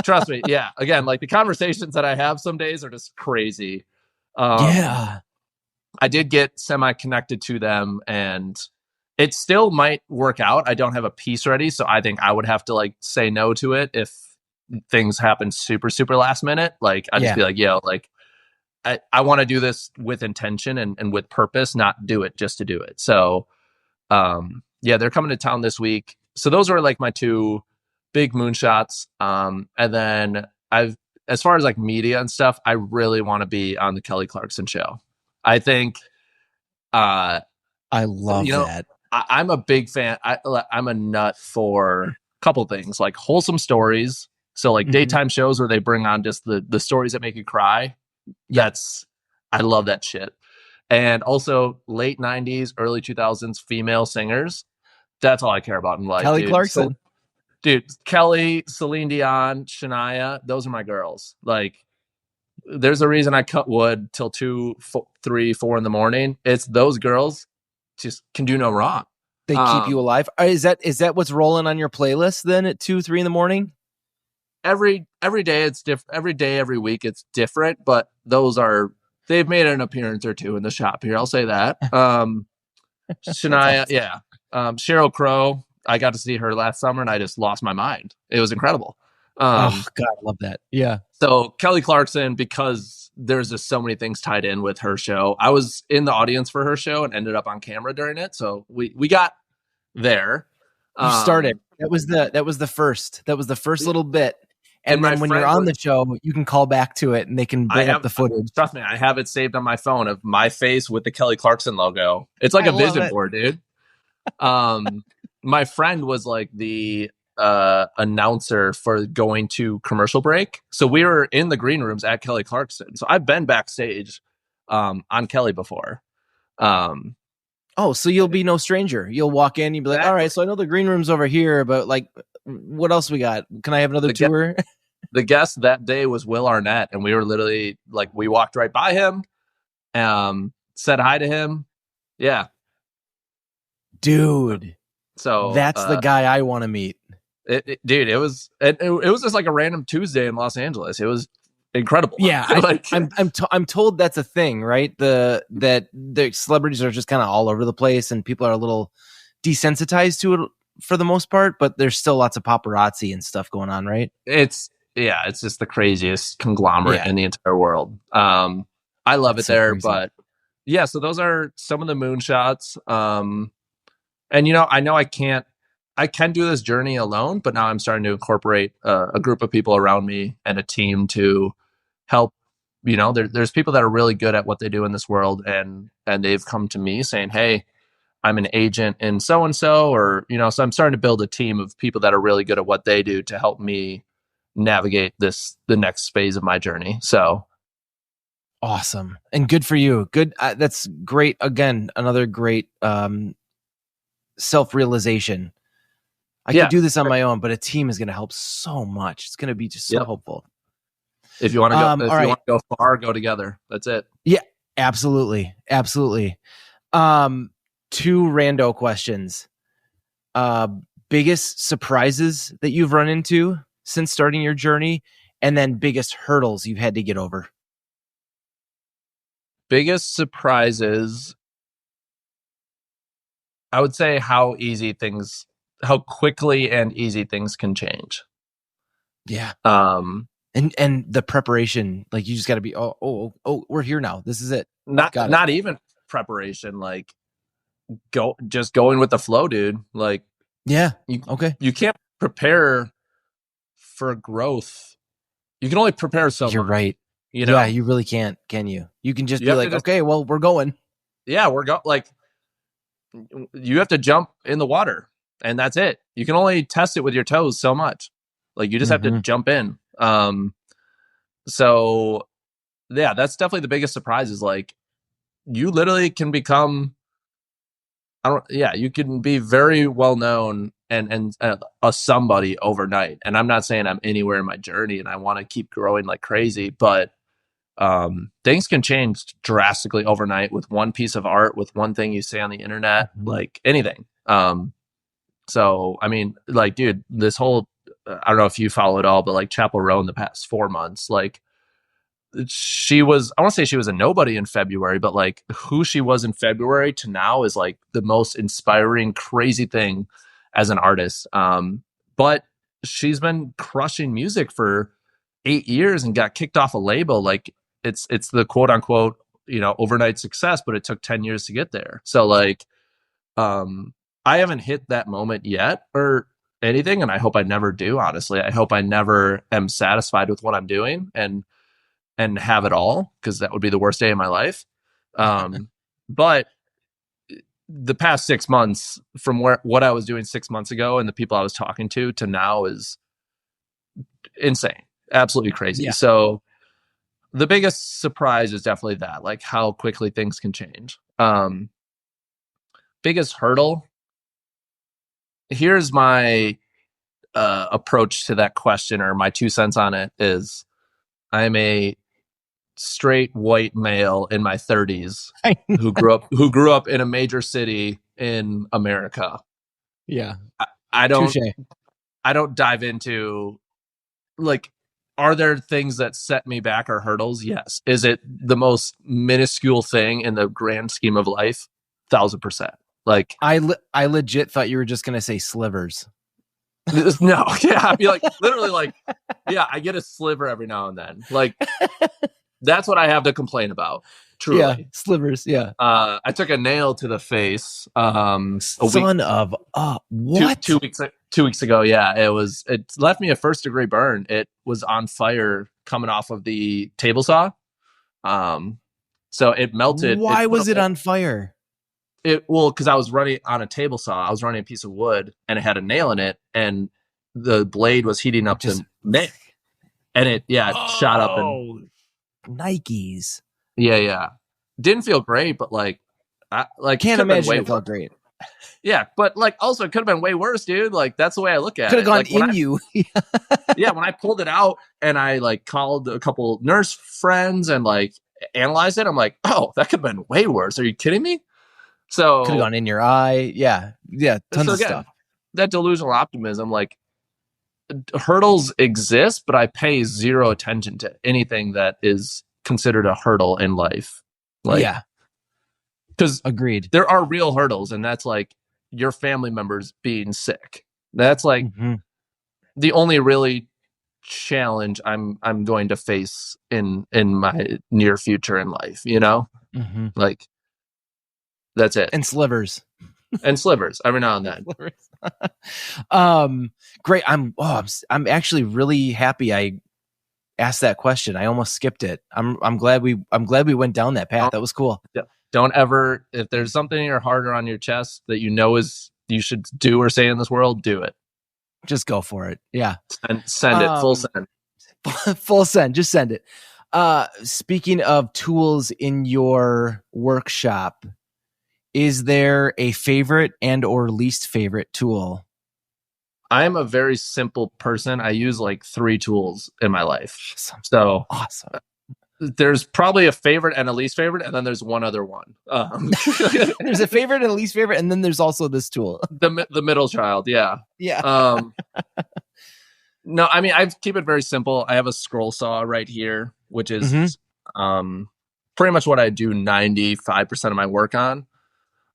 Trust me. Yeah. Again, like the conversations that I have some days are just crazy.
Yeah.
I did get semi-connected to them, and it still might work out. I don't have a piece ready, so I think I would have to like say no to it if things happen super, super last minute. Like, I'd just be like, yo, like, I want to do this with intention and with purpose, not do it just to do it. So, they're coming to town this week. So those are like my two big moonshots. And then as far as like media and stuff, I really want to be on the Kelly Clarkson show. I think,
I love that.
I'm a big fan. I'm a nut for a couple things, like wholesome stories. So like daytime shows where they bring on just the stories that make you cry. I love that shit. And also late 90s, early 2000s female singers. That's all I care about in life.
Kelly Clarkson.
Dude, Kelly, Celine Dion, Shania, those are my girls. Like, there's a reason I cut wood till 2, 3, 4 in the morning. It's those girls just can do no wrong.
They keep you alive. Is that what's rolling on your playlist then at 2, 3 in the morning?
Every day it's different. Every day, every week it's different. But they've made an appearance or two in the shop here. I'll say that. Shania, yeah. Sheryl Crow. I got to see her last summer, and I just lost my mind. It was incredible.
Oh God, I love that. Yeah.
So Kelly Clarkson, because there's just so many things tied in with her show. I was in the audience for her show and ended up on camera during it. So we got there.
You started. That was the first little bit. And
my
then when you're
friend
on
was-
the show, you can call back to it and they can bring up the footage.
Trust me, I have it saved on my phone of my face with the Kelly Clarkson logo. It's like
I
a
love
vision
it.
board, dude. My friend was like the announcer for going to commercial break. So we were in the green rooms at Kelly Clarkson. So I've been backstage on Kelly before.
Oh, so you'll be no stranger. You'll walk in, you'll be like, all right, so I know the green room's over here, but like, what else we got? Can I have another tour?
The guest that day was Will Arnett, and we were literally like, we walked right by him, said hi to him. Yeah.
Dude,
So
that's the guy I want to meet.
Dude, it was just like a random Tuesday in Los Angeles. It was incredible.
Yeah,
like,
I'm told that's a thing, right? That the celebrities are just kind of all over the place, and people are a little desensitized to it for the most part. But there's still lots of paparazzi and stuff going on, right?
it's just the craziest conglomerate in the entire world. I love it there,
crazy.
but yeah. So those are some of the moonshots. And I know I can do this journey alone, but now I'm starting to incorporate a group of people around me and a team to help. There's people that are really good at what they do in this world, and they've come to me saying, hey, I'm an agent in so-and-so, or, so I'm starting to build a team of people that are really good at what they do to help me navigate the next phase of my journey. So
awesome. And good for you. Good. That's great. Again, another great self-realization. I could do this on my own, but a team is going to help so much. It's going to be just so helpful.
If you want to go, want to go far, go together. That's it.
Yeah, absolutely. Absolutely. 2 rando questions. Biggest surprises that you've run into since starting your journey, and then biggest hurdles you've had to get over.
Biggest surprises, I would say how quickly and easy things can change.
Yeah. And the preparation, like you just got to be, we're here now. This is it.
Not even preparation, like going with the flow, dude. Like,
yeah.
You can't prepare for growth. You can only prepare so much.
You're right. Yeah, you really can't, can you? You can just be like, okay, well, we're going.
Yeah, like, you have to jump in the water, and that's it. You can only test it with your toes so much. Like, you just have to jump in. So yeah, that's definitely the biggest surprise, is like, you literally can become, you can be very well known and a somebody overnight. And I'm not saying I'm anywhere in my journey and I want to keep growing like crazy, but things can change drastically overnight with one piece of art, with one thing you say on the internet, like anything. So, I mean, like, dude, this whole, I don't know if you follow it all, but like Chapel Row in the past 4 months, like, I want to say she was a nobody in February, but like who she was in February to now is like the most inspiring, crazy thing as an artist. But she's been crushing music for 8 years and got kicked off a label. Like, it's the quote unquote, overnight success, but it took 10 years to get there. So like, I haven't hit that moment yet or anything. And I hope I never do. Honestly, I hope I never am satisfied with what I'm doing and have it all, because that would be the worst day of my life. But the past 6 months, from what I was doing 6 months ago and the people I was talking to now, is insane, absolutely crazy.
Yeah.
So the biggest surprise is definitely that, like, how quickly things can change. Biggest hurdle, here's my approach to that question, or my 2 cents on it, is I'm a straight white male in my 30s who grew up in a major city in America.
Yeah.
I don't
Touché.
I don't dive into, like, are there things that set me back or hurdles? Yes. Is it the most minuscule thing in the grand scheme of life? 1,000%. Like,
I legit thought you were just gonna say slivers.
no, yeah, I'd be like, literally, like, yeah, I get a sliver every now and then. Like, that's what I have to complain about. Truly.
Yeah, slivers. Yeah.
I took a nail to the face.
Son of what?
2 weeks. 2 weeks ago. Yeah, it left me a first degree burn. It was on fire coming off of the table saw. So it melted.
Why
put
was
a
it
hole-
on fire?
because I was running on a table saw. I was running a piece of wood and it had a nail in it, and the blade was heating up
Just-
the nail. And it shot up and
Nikes.
yeah. Didn't feel great, but like
Can't
could've been
imagine
way
it felt
worse.
great.
Yeah, but like also it could have been way worse, dude. Like that's the way I look at
Could
it.
have gone
Like, when
in
I-
you.
yeah, when I pulled it out and I like called a couple nurse friends and like analyzed it, I'm like, oh, that could have been way worse. Are you kidding me? So
Could have gone in your eye. Yeah. Tons
so
of
again,
stuff.
that delusional optimism, like hurdles exist, but I pay zero attention to anything that is considered a hurdle in life. Like,
Yeah.
because
Agreed.
there are real hurdles, and that's like your family members being sick. That's like
Mhm.
the only really challenge I'm going to face in my near future in life,
Mhm.
like that's it.
And slivers.
And slivers every now and then.
Great. I'm actually really happy I asked that question. I almost skipped it. I'm glad we went down that path. That was cool.
Don't ever, if there's something in your heart or on your chest that you should do or say in this world, do it.
Just go for it. Yeah.
And send it full send.
Full send. Just send it. Speaking of tools in your workshop, is there a favorite and or least favorite tool?
I'm a very simple person. I use like 3 tools in my life.
So awesome.
There's probably a favorite and a least favorite, and then there's one other one.
There's a favorite and a least favorite, and then there's also this tool.
The middle child, yeah.
Yeah.
No, I mean, I keep it very simple. I have a scroll saw right here, which is pretty much what I do 95% of my work on.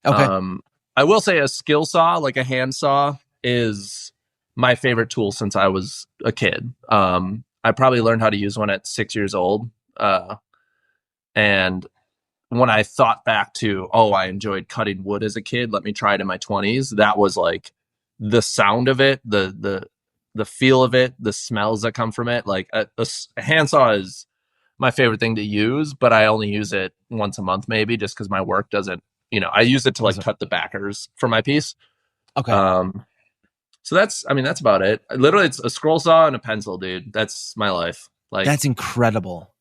Okay.
I will say a skill saw, like a hand saw, is my favorite tool since I was a kid. I probably learned how to use one at 6 years old. And when I thought back to, I enjoyed cutting wood as a kid, let me try it in my 20s. That was like the sound of it, the feel of it, the smells that come from it. Like a handsaw is my favorite thing to use, but I only use it once a month, maybe, just because my work doesn't, I use it to like cut the backers for my piece.
Okay.
So that's about it. Literally, it's a scroll saw and a pencil, dude. That's my life. Like,
that's incredible.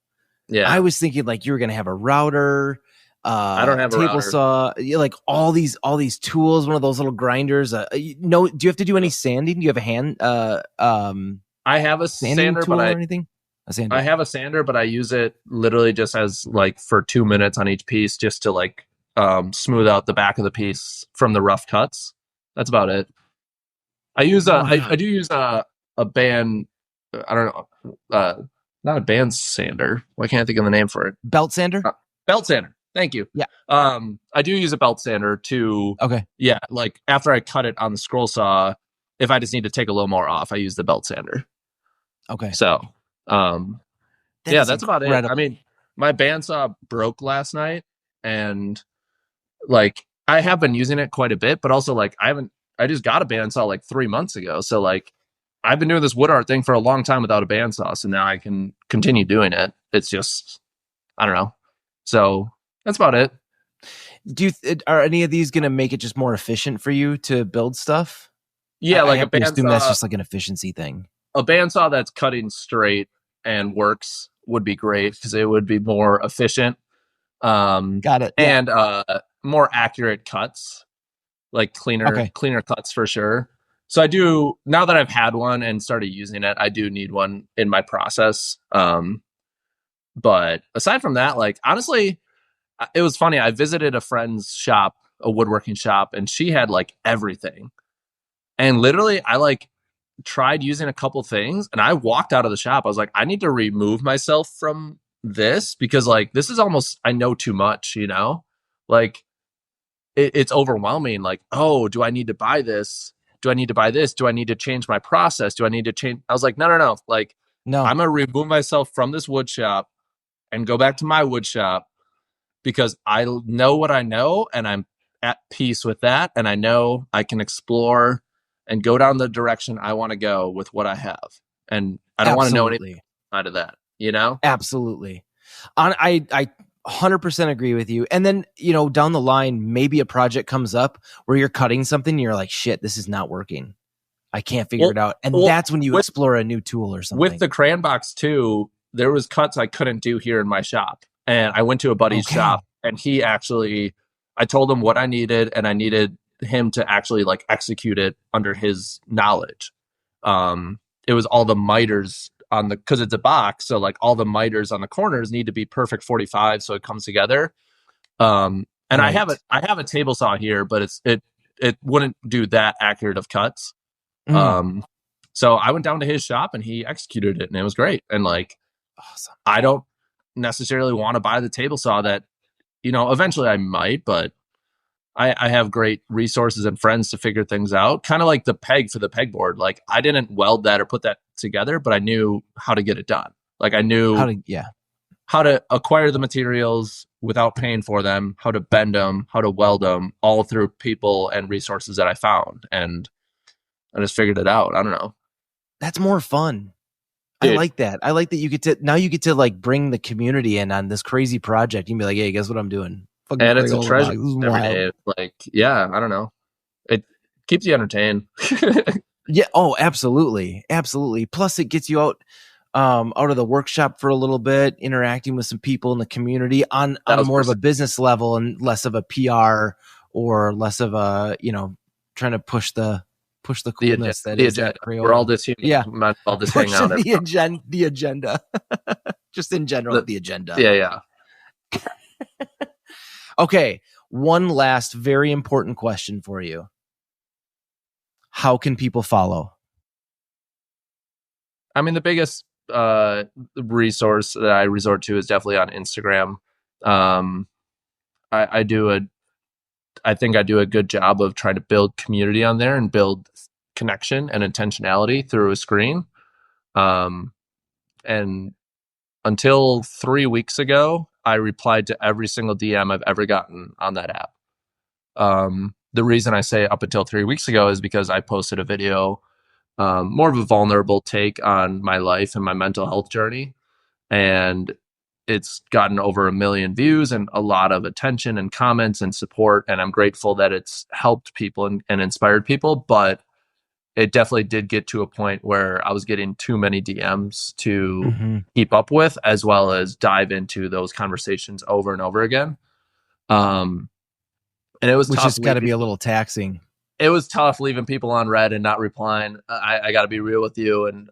Yeah.
I was thinking like you were gonna have a router.
I don't have a
table
router.
saw. Like all these tools. One of those little grinders. Do you have to do any sanding? Do you have a hand?
I have a sander,
tool
but
or anything? A sander.
I have a sander, but I use it literally just as like for 2 minutes on each piece, just to like smooth out the back of the piece from the rough cuts. That's about it. I use I do use a band. I don't know. Not a band sander. Why can't I think of the name for it?
Belt sander.
Belt sander. Thank you.
Yeah.
I do use a belt sander to.
Okay.
Yeah, like after I cut it on the scroll saw, if I just need to take a little more off, I use the belt sander.
Okay.
So, that's about it. I mean, my bandsaw broke last night, and like I have been using it quite a bit, but also like I just got a bandsaw like 3 months ago. So like I've been doing this wood art thing for a long time without a bandsaw, so now I can continue doing it. It's just, I don't know. So that's about it.
Are any of these going to make it just more efficient for you to build stuff?
Yeah,
I
like
have to assume that's just like an efficiency thing.
A bandsaw that's cutting straight and works would be great because it would be more efficient.
Got it. Yeah.
And more accurate cuts, like cleaner cuts for sure. So I do, now that I've had one and started using it, I do need one in my process. But aside from that, like honestly, it was funny. I visited a friend's shop, a woodworking shop, and she had like everything. And literally I like tried using a couple things and I walked out of the shop. I was like, I need to remove myself from this because like this is almost, I know too much, like it's overwhelming. Like, oh, do I need to buy this? Do I need to buy this? Do I need to change my process? Do I need to change? I was like, no. Like,
no,
I'm going to remove myself from this wood shop and go back to my wood shop because I know what I know and I'm at peace with that. And I know I can explore and go down the direction I want to go with what I have. And I don't want to know anything out of that, you know?
Absolutely. I 100% agree with you. And then, down the line, maybe a project comes up where you're cutting something and you're like, shit, this is not working. I can't figure it out. And that's when you explore a new tool or something.
With the crayon box too, there was cuts I couldn't do here in my shop. And I went to a buddy's shop, and I told him what I needed, and I needed him to actually like execute it under his knowledge. It was all the miters because it's a box. So like all the miters on the corners need to be perfect 45. So it comes together. And I have a table saw here, but it wouldn't do that accurate of cuts. So I went down to his shop and he executed it, and it was great. And like,
awesome.
I don't necessarily want to buy the table saw that, eventually I might, but I have great resources and friends to figure things out. Kind of like the peg for the pegboard. Like I didn't weld that or put that together, but I knew how to get it done. Like I knew how to acquire the materials without paying for them, how to bend them, how to weld them, all through people and resources that I found. And I just figured it out. I don't know.
That's more fun.
Dude.
I like that. I like that you get to like bring the community in on this crazy project. You can be like, hey, guess what I'm doing?
Fucking and it's a treasure every day. Like, yeah, I don't know. It keeps you entertained.
Yeah. Oh, absolutely. Absolutely. Plus it gets you out of the workshop for a little bit, interacting with some people in the community on more of a business level and less of a PR or less of a, trying to push the coolness that is at Crayola.
We're all just might as well just hang out.
The agenda. Just in general, the agenda.
Yeah.
Okay, one last very important question for you. How can people follow?
I mean, the biggest resource that I resort to is definitely on Instagram. I think I do a good job of trying to build community on there and build connection and intentionality through a screen. And until 3 weeks ago, I replied to every single DM I've ever gotten on that app. The reason I say up until 3 weeks ago is because I posted a video, more of a vulnerable take on my life and my mental health journey. And it's gotten over 1 million views and a lot of attention and comments and support. And I'm grateful that it's helped people and inspired people. But it definitely did get to a point where I was getting too many DMs to keep up with, as well as dive into those conversations over and over again. And it was
which
tough.
Has got to be a little taxing.
It was tough leaving people on red and not replying. I got to be real with you. And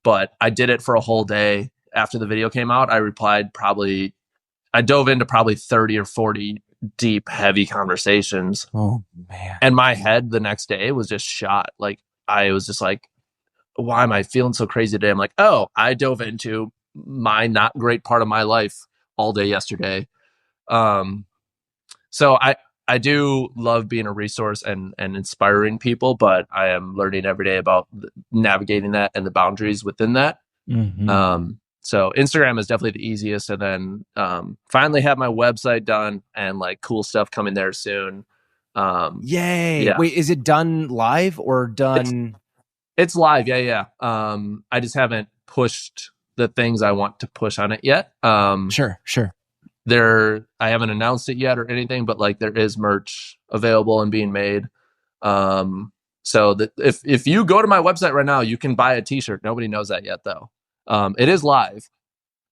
but I did it for a whole day. After the video came out, I dove into probably 30 or 40 deep, heavy conversations.
Oh man.
And my head the next day was just shot. Like I was just like, why am I feeling so crazy today? I'm like, oh, I dove into my not great part of my life all day yesterday. So I do love being a resource and inspiring people, but I am learning every day about navigating that and the boundaries within that. So Instagram is definitely the easiest. And then finally have my website done and like cool stuff coming there soon.
Yay.
Yeah.
Wait, is it done live or done?
It's live. Yeah. I just haven't pushed the things I want to push on it yet.
Sure.
I haven't announced it yet or anything, but like there is merch available and being made. So that if you go to my website right now, you can buy a t-shirt. Nobody knows that yet though. It is live.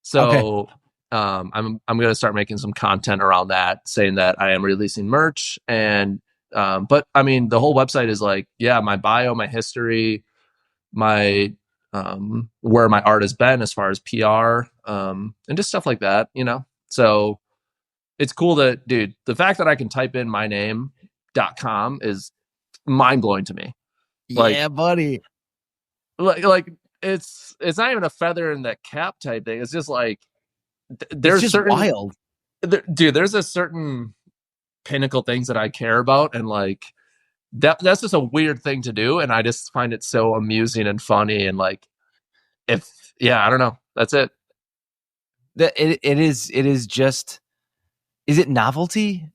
So I'm going to start making some content around that, saying that I am releasing merch. And but I mean, the whole website is like, my bio, my history, my where my art has been as far as PR, and just stuff like that, So it's cool that, dude, the fact that I can type in myname.com is mind blowing to me.
Yeah, buddy.
Like it's not even a feather in the cap type thing. It's just like there's
just
certain
wild.
Dude, there's a certain pinnacle things that I care about, and like that's just a weird thing to do, and I just find it so amusing and funny, and like I don't know. That's it.
It is just, is it novelty?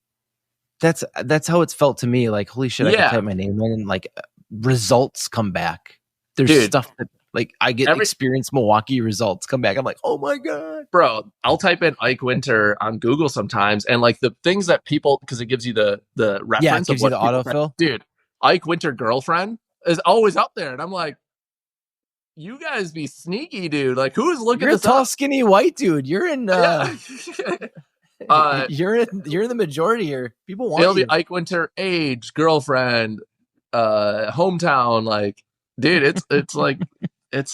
That's how it's felt to me. Like, holy shit, I can type my name in and like results come back. There's
Dude,
stuff that like I get experience Milwaukee results come back. I'm like, oh my God.
Bro, I'll type in Ike Winter on Google sometimes, and like the things that people, because it gives you the reference.
Yeah, it gives you the
people
autofill.
Dude, Ike Winter girlfriend is always up there, and I'm like, you guys be sneaky, dude. Like, who is looking?
You're a tall, skinny white dude. You're in. You're in the majority here. People want
it'll
you.
be Ike Winter, age, girlfriend, hometown. Like, dude, it's like it's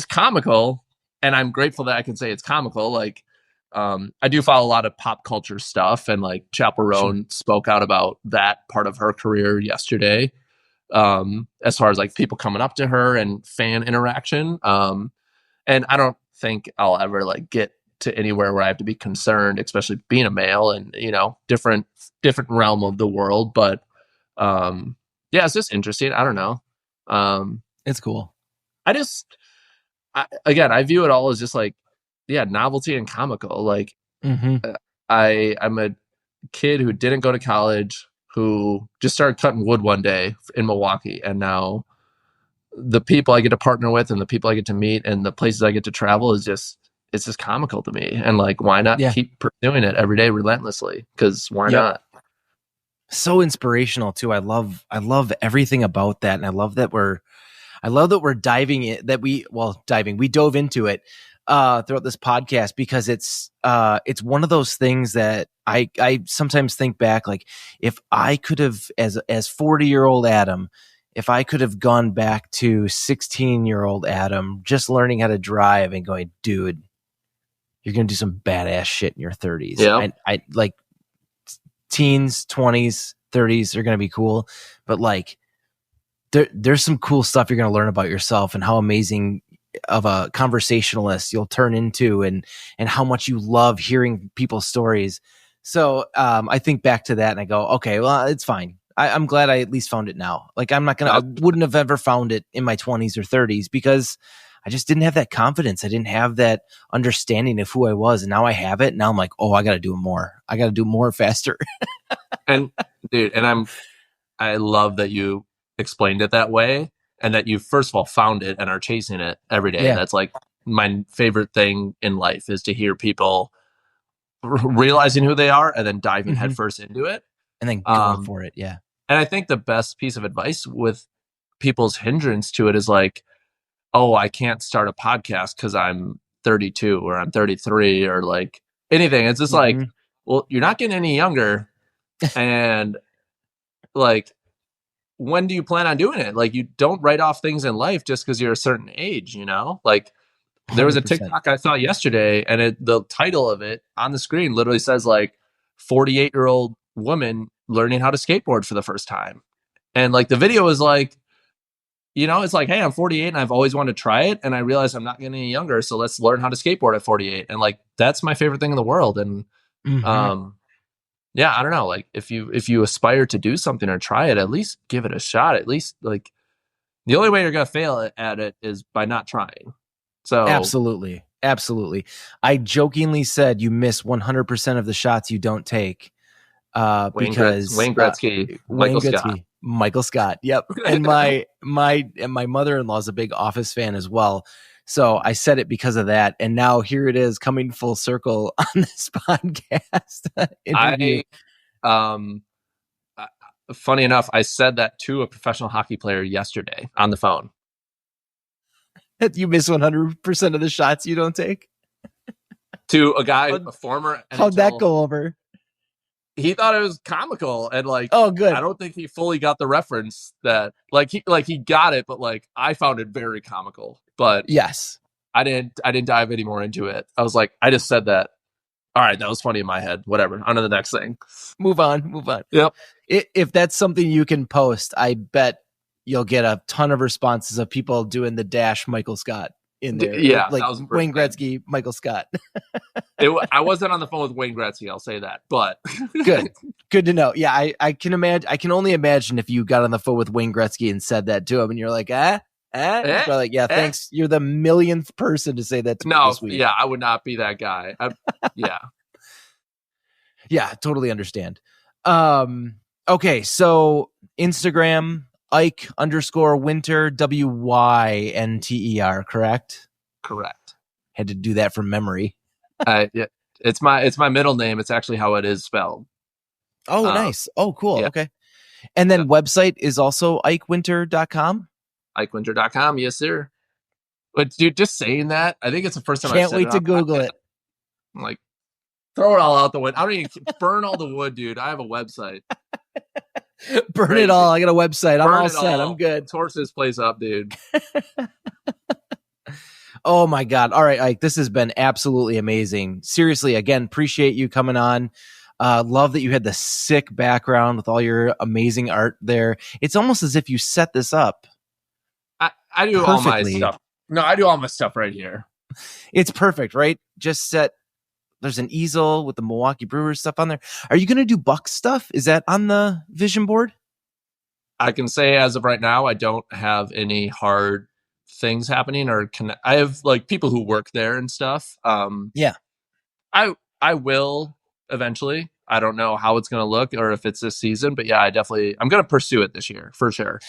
comical, and I'm grateful that I can say it's comical. Like, I do follow a lot of pop culture stuff, and like Chappell Roan spoke out about that part of her career yesterday. As far as like people coming up to her and fan interaction. And I don't think I'll ever like get to anywhere where I have to be concerned, especially being a male and, you know, different realm of the world. But, yeah, it's just interesting. I don't know.
It's cool.
I view it all as just like, yeah, novelty and comical. Like, I'm a kid who didn't go to college, who just started cutting wood one day in Milwaukee. And now the people I get to partner with and the people I get to meet and the places I get to travel it's just comical to me. And like, why not keep pursuing it every day relentlessly? Because why not?
So inspirational too. I love everything about that. And I love that we're diving in, we dove into it throughout this podcast, because it's one of those things that I sometimes think back, like if I could have, as 40-year-old Adam, if I could have gone back to 16-year-old Adam, just learning how to drive and going, dude, you're going to do some badass shit in your 30s.
Yeah.
I like teens, 20s, 30s are going to be cool, but like there's some cool stuff you're going to learn about yourself and how amazing of a conversationalist you'll turn into, and how much you love hearing people's stories. So I think back to that and I go, okay, well, it's fine. I'm glad I at least found it now. Like I wouldn't have ever found it in my 20s or 30s because I just didn't have that confidence. I didn't have that understanding of who I was. And now I have it. Now I'm like, oh, I got to do more. I got to do more faster.
And dude, and I love that you explained it that way, and that you first of all found it and are chasing it every day.
Yeah.
That's like my favorite thing in life, is to hear people realizing who they are and then diving headfirst into it.
And then going for it. Yeah.
And I think the best piece of advice with people's hindrance to it is like, oh, I can't start a podcast because I'm 32 or I'm 33 or like anything. It's just like, well, you're not getting any younger. And like, when do you plan on doing it? Like, you don't write off things in life just because you're a certain age, you know? Like, there was a
100%.
TikTok I saw yesterday, and the title of it on the screen literally says like 48-year-old woman learning how to skateboard for the first time. And like the video is like, you know, it's like, hey, I'm 48 and I've always wanted to try it, and I realize I'm not getting any younger, so let's learn how to skateboard at 48. And like, that's my favorite thing in the world. And yeah, I don't know, like if you aspire to do something or try it, at least give it a shot. At least like the only way you're gonna fail at it is by not trying. So
Absolutely. I jokingly said you miss 100% of the shots you don't take. Because
Wayne Gretzky,
Michael Scott. Yep. And my mother-in-law is a big Office fan as well. So I said it because of that. And now here it is coming full circle on this podcast.
Funny enough, I said that to a professional hockey player yesterday on the phone.
You miss 100% of the shots you don't take?
To a guy, a former NHL,
how'd that go over?
He thought it was comical, and like,
oh, good.
I don't think he fully got the reference that he got it, but like I found it very comical. But
yes,
I didn't dive any more into it. I was like, I just said that. All right, that was funny in my head. Whatever. On to the next thing.
Move on.
Yep.
If that's something you can post, I bet you'll get a ton of responses of people doing the dash Michael Scott in there.
Yeah,
like Wayne Gretzky, Michael Scott.
I wasn't on the phone with Wayne Gretzky, I'll say that, but
good to know. Yeah, I can imagine. I can only imagine if you got on the phone with Wayne Gretzky and said that to him, and you're like, He's like, yeah, thanks. You're the millionth person to say that to me this week.
Yeah, I would not be that guy.
Yeah, totally understand. Okay, so Instagram, Ike _Winter, WYNTER, correct?
Correct.
Had to do that from memory.
Yeah, it's my middle name. It's actually how it is spelled.
Oh, nice. Oh, cool.
Yeah.
Okay. And then website is also ikewinter.com.
IkeWinter.com. Yes, sir. But dude, just saying that, I think it's the first time I've
Can't
said
wait
it
to
on
Google
podcast.
it.
I'm like, throw it all out the window. I don't even burn all the wood, dude. I have a website.
Burn
Crazy.
it all. I got a website. I'm
Burn
all
it
set.
all.
I'm good.
Torch this place up, dude.
Oh my God. All right, Ike, this has been absolutely amazing. Seriously, again, appreciate you coming on. Love that you had the sick background with all your amazing art there. It's almost as if you set this up.
I do all my
Perfectly.
stuff. No, I do all my stuff right here.
It's perfect, right? Just set. There's an easel with the Milwaukee Brewers stuff on there. Are you going to do Buck stuff? Is that on the vision board?
I can say as of right now, I don't have any hard things happening, or I have like people who work there and stuff.
Yeah.
I will eventually. I don't know how it's going to look or if it's this season, but yeah, I'm going to pursue it this year for sure.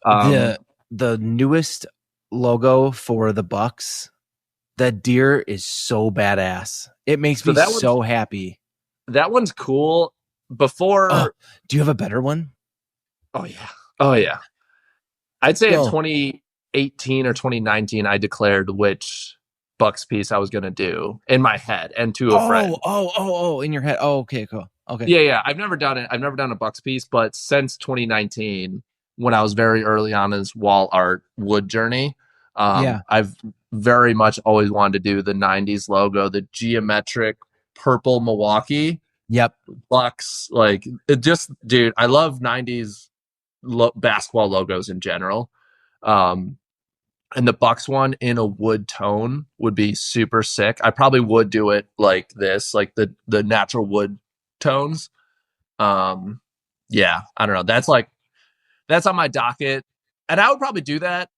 The newest logo for the Bucks, that deer is so badass. It makes me so happy.
That one's cool. Before,
do you have a better one?
Oh yeah. I'd say in 2018 or 2019, I declared which Bucks piece I was going to do in my head and to a friend.
In your head. Oh, okay, cool. Okay.
Yeah. I've never done it. I've never done a Bucks piece, but since 2019, when I was very early on in this wall art wood journey, I've very much always wanted to do the 90s logo, the geometric purple Milwaukee.
Yep.
Bucks. Like, it just, dude, I love 90s basketball logos in general. And the Bucks one in a wood tone would be super sick. I probably would do it like this, like the natural wood tones. I don't know. That's on my docket. And I would probably do that.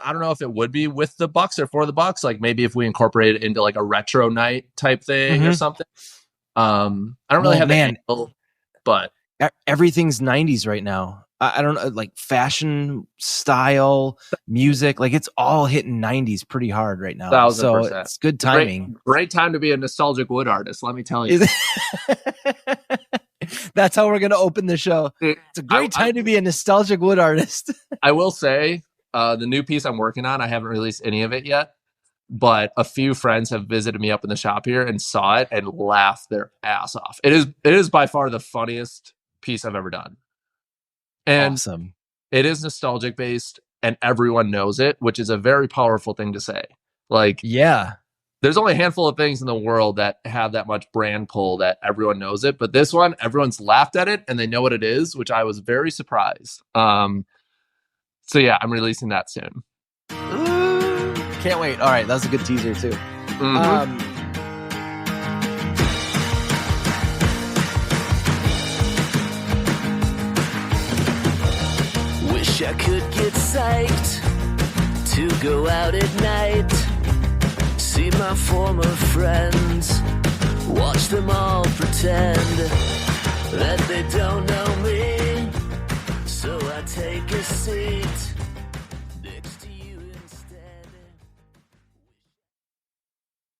I don't know if it would be with the Bucks or for the Bucks. Like maybe if we incorporate it into like a retro night type thing or something. I don't really have the angle, but
everything's 90s right now. I don't know, like fashion, style, music, like it's all hitting 90s pretty hard right now.
1,000%.
So it's good timing.
Great time to be a nostalgic wood artist, let me tell you.
That's how we're going to open the show. It's a great time to be a nostalgic wood artist.
I will say, the new piece I'm working on, I haven't released any of it yet, but a few friends have visited me up in the shop here and saw it and laughed their ass off. It is by far the funniest piece I've ever done. And
awesome.
It is nostalgic based and everyone knows it, which is a very powerful thing to say. Like, yeah, there's only a handful of things in the world that have that much brand pull that everyone knows it. But this one, everyone's laughed at it and they know what it is, which I was very surprised. So yeah, I'm releasing that soon.
Ooh, can't wait. All right. That was a good teaser too.
Mm-hmm.
Wish I could get psyched to go out at night, see my former friends, watch them all pretend that they don't know me, so I take a seat